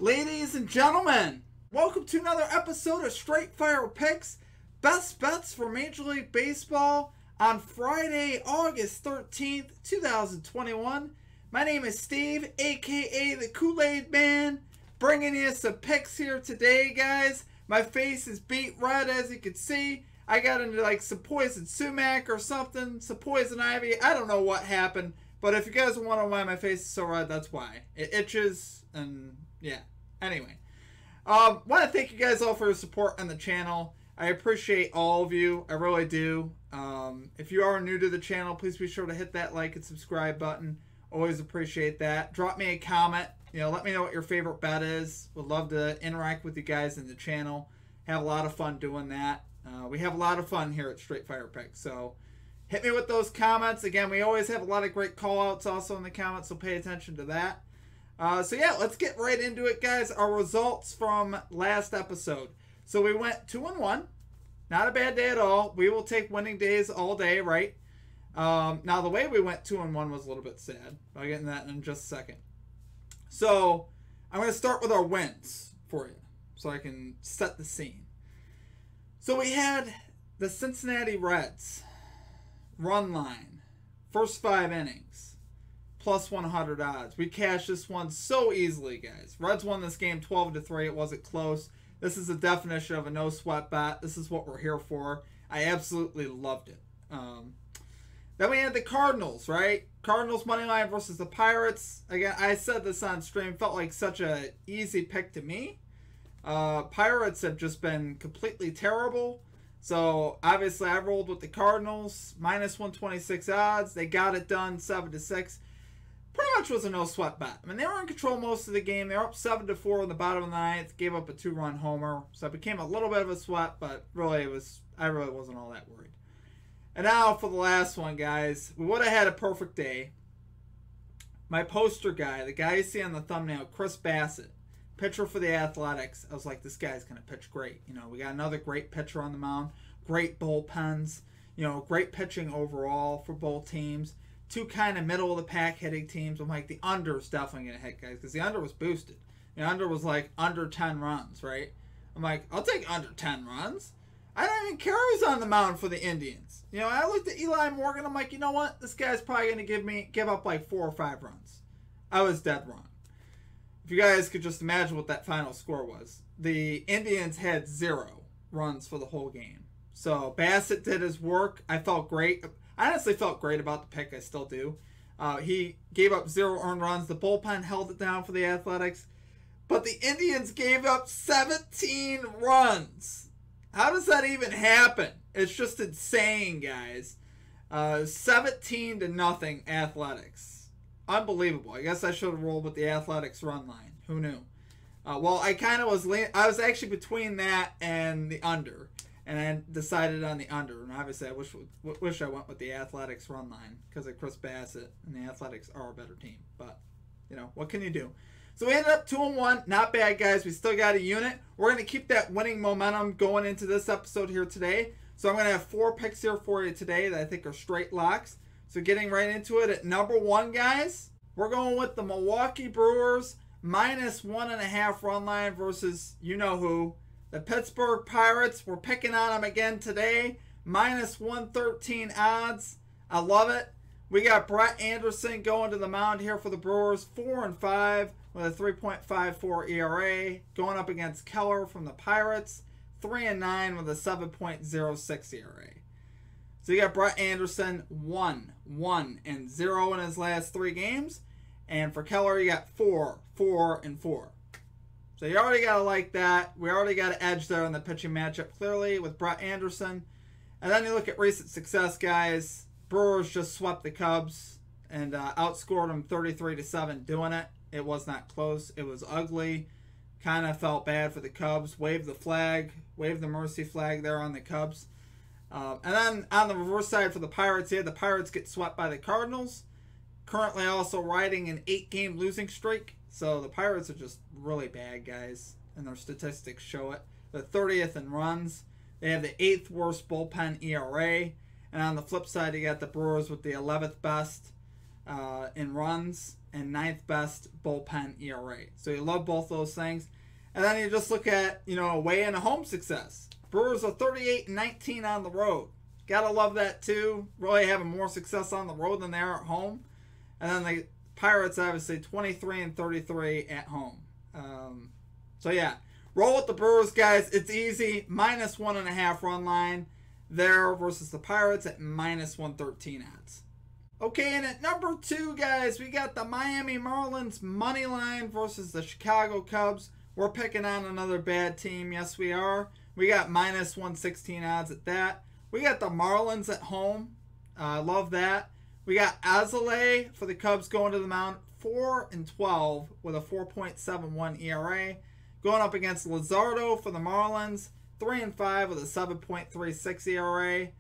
Ladies and gentlemen, welcome to another episode of Straight Fire Picks, best bets for Major League Baseball on Friday, August 13th, 2021. My name is Steve, aka the Kool-Aid Man, bringing you some picks here today, guys. My face is beat red, as you can see. I got into like some poison sumac or something, some poison ivy. I don't know what happened, but if you guys want to know why my face is so red, that's why. It itches, and yeah. Anyway, want to thank you guys all for your support on the channel. I appreciate all of you. I really do. If you are new to the channel, please be sure to hit that like and subscribe button. Always appreciate that. Drop me a comment. Let me know what your favorite bet is. Would love to interact with you guys in the channel. Have a lot of fun doing that. We have a lot of fun here at Straight Fire Picks. So hit me with those comments. Again, we always have a lot of great call outs also in the comments, so pay attention to that. So yeah, let's get right into it, guys. Our results from last episode. So we went 2-1. Not a bad day at all. We will take winning days all day, right? Now the way we went 2-1 was a little bit sad. I'll get into that in just a second. So I'm going to start with our wins for you, so I can set the scene. So we had the Cincinnati Reds run line, first 5 innings. Plus 100 odds. We cashed this one so easily, guys. Reds won this game 12-3. It wasn't close. This is the definition of a no sweat bet. This is what we're here for. I absolutely loved it. Then we had the Cardinals, right? Cardinals money line versus the Pirates. Again, I said this on stream. Felt like such a easy pick to me. Pirates have just been completely terrible. So obviously I rolled with the Cardinals. Minus 126 odds. They got it done 7-6. Pretty much was a no sweat bet. I mean, they were in control most of the game. They were up 7-4 in the bottom of the ninth. Gave up a 2-run homer, so it became a little bit of a sweat. But really, I really wasn't all that worried. And now for the last one, guys. We would have had a perfect day. My poster guy, the guy you see on the thumbnail, Chris Bassett, pitcher for the Athletics. I was like, this guy's gonna pitch great. We got another great pitcher on the mound. Great bullpens. Great pitching overall for both teams. Two kind of middle of the pack hitting teams. I'm like, the under is definitely going to hit, guys, because the under was boosted. The under was like under 10 runs, right? I'm like, I'll take under 10 runs. I don't even care who's on the mound for the Indians. I looked at Eli Morgan. I'm like, you know what? This guy's probably going to give up like 4 or 5 runs. I was dead wrong. If you guys could just imagine what that final score was. The Indians had 0 runs for the whole game. So Bassett did his work. I felt great. I honestly felt great about the pick. I still do. He gave up 0 earned runs. The bullpen held it down for the Athletics. But the Indians gave up 17 runs. How does that even happen? It's just insane, guys. 17-0 Athletics. Unbelievable. I guess I should have rolled with the Athletics run line. Who knew? Well, I kind of was I was actually between that and the under. And I decided on the under. And obviously, I wish I went with the Athletics run line because of Chris Bassett. And the Athletics are a better team. But, what can you do? So we ended up 2-1. Not bad, guys. We still got a unit. We're going to keep that winning momentum going into this episode here today. So I'm going to have 4 picks here for you today that I think are straight locks. So getting right into it at number 1, guys. We're going with the Milwaukee Brewers minus 1.5 run line versus you-know-who. The Pittsburgh Pirates, we're picking on them again today. Minus 113 odds. I love it. We got Brett Anderson going to the mound here for the Brewers. 4-5 with a 3.54 ERA. Going up against Keller from the Pirates. 3-9 with a 7.06 ERA. So you got Brett Anderson 1-0 in his last 3 games. And for Keller, you got 4-4. So you already got to like that. We already got an edge there in the pitching matchup, clearly, with Brett Anderson. And then you look at recent success, guys. Brewers just swept the Cubs and outscored them 33-7 doing it. It was not close. It was ugly. Kind of felt bad for the Cubs. Waved the flag. Waved the mercy flag there on the Cubs. And then on the reverse side for the Pirates here, the Pirates get swept by the Cardinals. Currently also riding an 8-game losing streak. So the Pirates are just really bad, guys, and their statistics show it. They're 30th in runs. They have the 8th worst bullpen ERA. And on the flip side, you got the Brewers with the 11th best in runs and 9th best bullpen ERA. So you love both those things. And then you just look at, away and home success. Brewers are 38-19 on the road. Gotta love that too. Really having more success on the road than they are at home. And then the Pirates, obviously, 23-33 at home. So yeah, roll with the Brewers, guys. It's easy. -1.5 run line there versus the Pirates at -113 odds. Okay, and at number 2, guys, we got the Miami Marlins money line versus the Chicago Cubs. We're picking on another bad team. Yes, we are. We got -116 odds at that. We got the Marlins at home. Love that. We got Azalea for the Cubs going to the mound, 4-12 with a 4.71 ERA. Going up against Luzardo for the Marlins, 3-5 with a 7.36 ERA.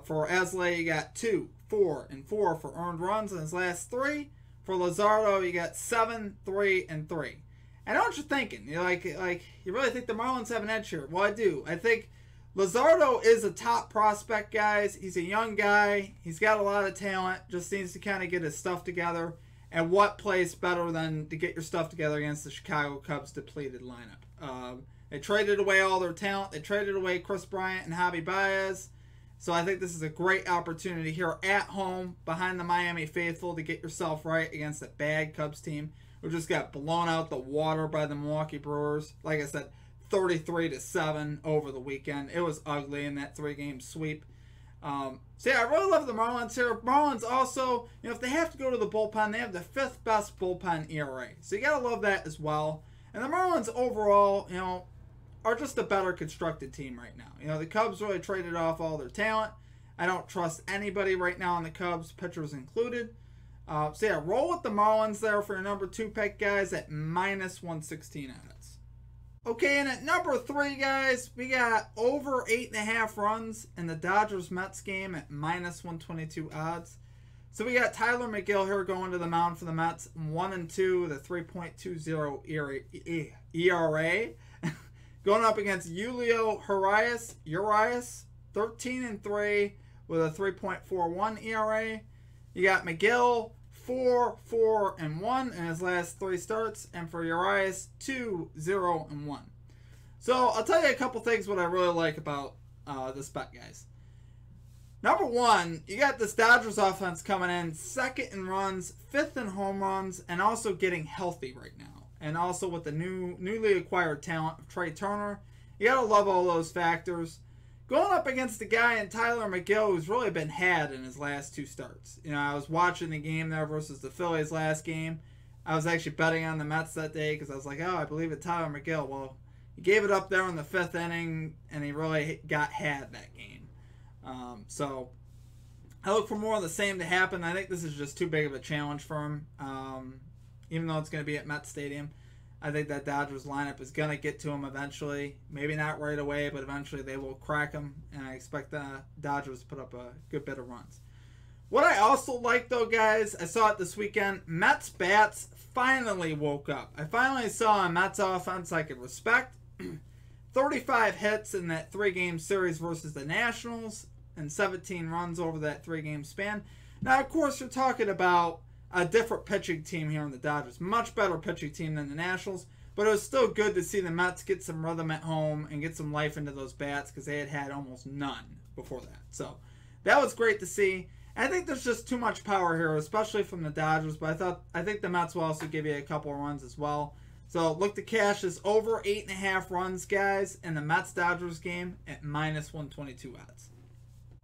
For Azalea, you got 2, 4, and 4 for earned runs in his last 3. For Luzardo, you got 7, 3, and 3. I know what you're thinking. You're like you really think the Marlins have an edge here? Well, I do. I think Luzardo is a top prospect, guys. He's a young guy. He's got a lot of talent. Just needs to kind of get his stuff together. And what plays better than to get your stuff together against the Chicago Cubs depleted lineup? They traded away all their talent. They traded away Chris Bryant and Javi Baez. So I think this is a great opportunity here at home behind the Miami faithful to get yourself right against a bad Cubs team who just got blown out the water by the Milwaukee Brewers. Like I said, 33-7 over the weekend. It was ugly in that 3-game sweep. So yeah, I really love the Marlins here. Marlins also, if they have to go to the bullpen, they have the 5th best bullpen ERA. So you gotta love that as well. And the Marlins overall, are just a better constructed team right now. The Cubs really traded off all their talent. I don't trust anybody right now on the Cubs, pitchers included. So yeah, roll with the Marlins there for your number 2 pick, guys, at -116 odds. Okay, and at number 3, guys, we got over 8.5 runs in the Dodgers-Mets game at -122 odds. So we got Tyler McGill here going to the mound for the Mets, 1-2 with a 3.20 ERA. Going up against Julio Urias, 13-3 with a 3.41 ERA. You got McGill, 4-4-1 in his last 3 starts, and for Urias, 2-0-1. So I'll tell you a couple things what I really like about this bet, guys. Number 1, you got this Dodgers offense coming in 2nd in runs, 5th in home runs, and also getting healthy right now. And also with the newly acquired talent of Trey Turner. You got to love all those factors. Going up against a guy in Tyler McGill who's really been had in his last 2 starts. I was watching the game there versus the Phillies last game. I was actually betting on the Mets that day because I was like, I believe it's Tyler McGill. Well, he gave it up there in the 5th inning, and he really got had that game. So I look for more of the same to happen. I think this is just too big of a challenge for him. Even though it's going to be at Met Stadium, I think that Dodgers lineup is going to get to him eventually. Maybe not right away, but eventually they will crack him, and I expect the Dodgers to put up a good bit of runs. What I also like, though, guys, I saw it this weekend, Mets bats finally woke up. I finally saw a Mets offense I could respect. 35 hits in that 3-game series versus the Nationals, and 17 runs over that 3-game span. Now, of course, you're talking about a different pitching team here in the Dodgers. Much better pitching team than the Nationals. But it was still good to see the Mets get some rhythm at home and get some life into those bats because they had almost none before that. So that was great to see. I think there's just too much power here, especially from the Dodgers. But I think the Mets will also give you a couple of runs as well. So look to cash this over 8.5 runs, guys, in the Mets-Dodgers game at -122 odds.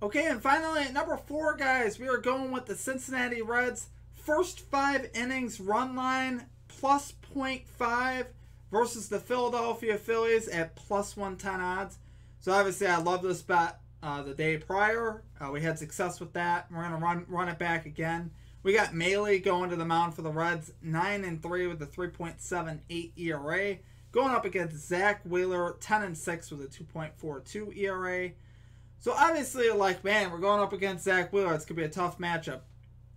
Okay, and finally at number 4, guys, we are going with the Cincinnati Reds. First 5 innings run line plus 0.5 versus the Philadelphia Phillies at +110 odds. So obviously I love this bet the day prior. We had success with that. We're going to run it back again. We got Maile going to the mound for the Reds, 9-3 with a 3.78 ERA. Going up against Zach Wheeler, 10-6 with a 2.42 ERA. So obviously, man, we're going up against Zach Wheeler. It's going to be a tough matchup.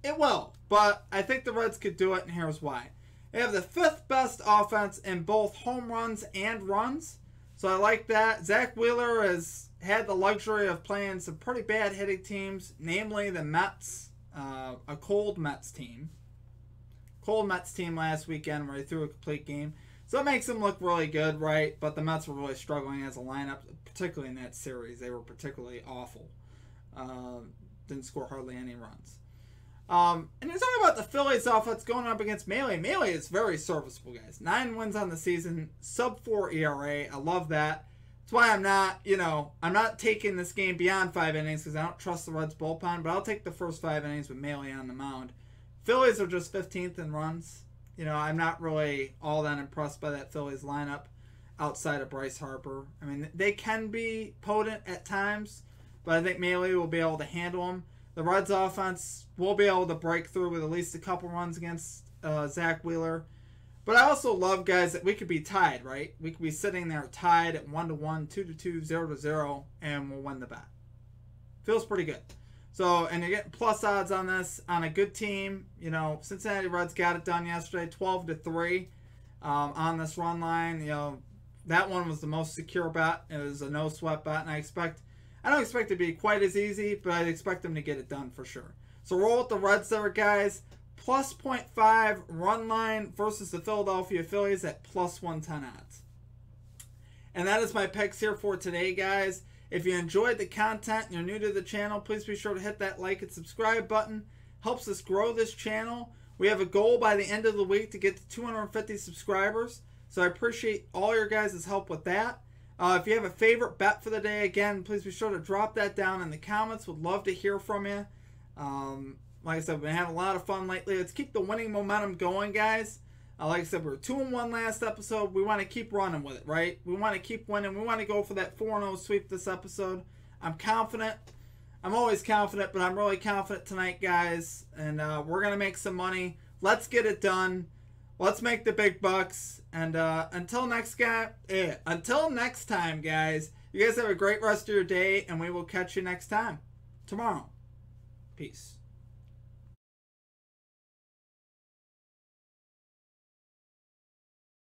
It will, but I think the Reds could do it, and here's why. They have the 5th best offense in both home runs and runs, so I like that. Zach Wheeler has had the luxury of playing some pretty bad hitting teams, namely the Mets, a cold Mets team. Cold Mets team last weekend where they threw a complete game. So it makes them look really good, right? But the Mets were really struggling as a lineup, particularly in that series. They were particularly awful. Didn't score hardly any runs. And you're talking about the Phillies offense going up against Melee. Melee is very serviceable, guys. 9 wins on the season, sub-4 ERA. I love that. That's why I'm not taking this game beyond 5 innings because I don't trust the Reds bullpen, but I'll take the first 5 innings with Melee on the mound. Phillies are just 15th in runs. I'm not really all that impressed by that Phillies lineup outside of Bryce Harper. I mean, they can be potent at times, but I think Melee will be able to handle them. The Reds offense will be able to break through with at least a couple runs against Zach Wheeler. But I also love, guys, that we could be tied, right? We could be sitting there tied at 1-1, 2-2, 0-0, and we'll win the bet. Feels pretty good. So, and you're getting plus odds on this on a good team. Cincinnati Reds got it done yesterday, 12-3 on this run line. That one was the most secure bet. It was a no-sweat bet, and I don't expect it to be quite as easy, but I expect them to get it done for sure. So roll with the Reds there, guys. Plus 0.5 run line versus the Philadelphia Phillies at plus 110 odds. And that is my picks here for today, guys. If you enjoyed the content and you're new to the channel, please be sure to hit that like and subscribe button. Helps us grow this channel. We have a goal by the end of the week to get to 250 subscribers. So I appreciate all your guys' help with that. If you have a favorite bet for the day, again, please be sure to drop that down in the comments. Would love to hear from you. Like I said, we've been having a lot of fun lately. Let's keep the winning momentum going, guys. Like I said, we were 2-1 last episode. We want to keep running with it, right? We want to keep winning. We want to go for that 4-0 sweep this episode. I'm confident. I'm always confident, but I'm really confident tonight, guys. And we're going to make some money. Let's get it done. Let's make the big bucks. And until next time, guys, you guys have a great rest of your day, and we will catch you next time. Tomorrow. Peace.